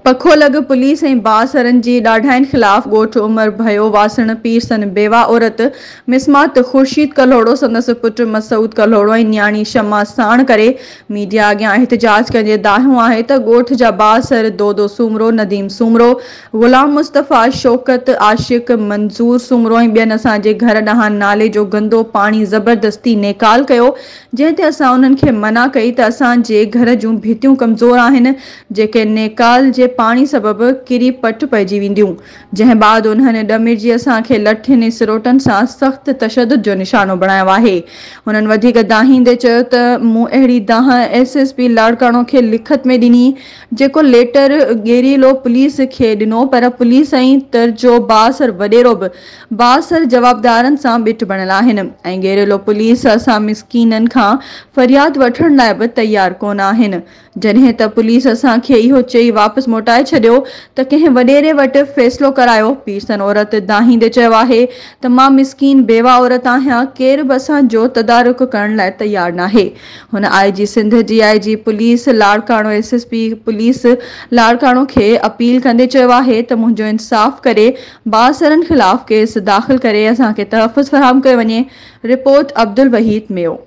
पखो लॻ पुलिस ऐं बासरनि जी ॾाढाइनि ख़िलाफ़ ॻोठ उमर भयो वासण पीरसन बेवा औरत मिसमात ख़ुर्शीद कल्होड़ो संदसि पुट मसूद कल्होड़ो ऐं न्याणी शमा साण करे मीडिया अॻियां एहतजाज कंदे दाहियो आहे त ॻोठ जा बासर दोदो सूमरो, नदीम सूमरो, ग़ुलाम मुस्तफ़ा, शौकत, आशिक़, मंज़ूर सूमरो ऐं ॿियनि असांजे घर ॾांहुं नाले जो गंदो पाणी ज़बरदस्ती नेकाल कयो, जंहिं ते असां उन्हनि खे मना कई त असांजे घर जूं भितियूं कमज़ोर आहिनि जेके नेकाल जे पाणी सबबि किरी पट पइजी वेंदियूं, जंहिं बाद उन्हनि ॾमिरजी असांखे लठियुनि ऐं सिरोटनि सां सख़्त तशदुद जो निशानो बणायो आहे। हुननि वधीक दाहींदे चयो त मूं अहिड़ी दाह SSP लाड़काणो खे लिखत में ॾिनी जेको लेटर गेरीलो पुलिस खे ॾिनो, पर पुलिस ऐं तरजो बासर वॾेरो बि बासर जवाबदारनि सां ॿिट बणियल आहिनि ऐं गेरेलो पुलिस असां मिसकीननि खां फ़रियाद वठण लाइ बि तयार कोन आहिनि। जॾहिं त पुलिस असांखे इहो चई वापसि मोटाए छॾियो त कंहिं वॾेरे वटि फ़ैसिलो करायो। पीरसन औरत दाहींदे चयो आहे त मां मिसकीन बेवा औरत आहियां, केर बि असांजो तदारुक करण लाइ तयार नाहे। हुन IG Sindh DIG police Larkana SSP police Larkana खे अपील कंदे चयो आहे त मुंहिंजो इंसाफ़ करे बासरनि ख़िलाफ़ केस दाख़िल करे असांखे तहफ़्फ़ुज़ फ़राहम कयो वञे। Report Abdul Waheed Mayo.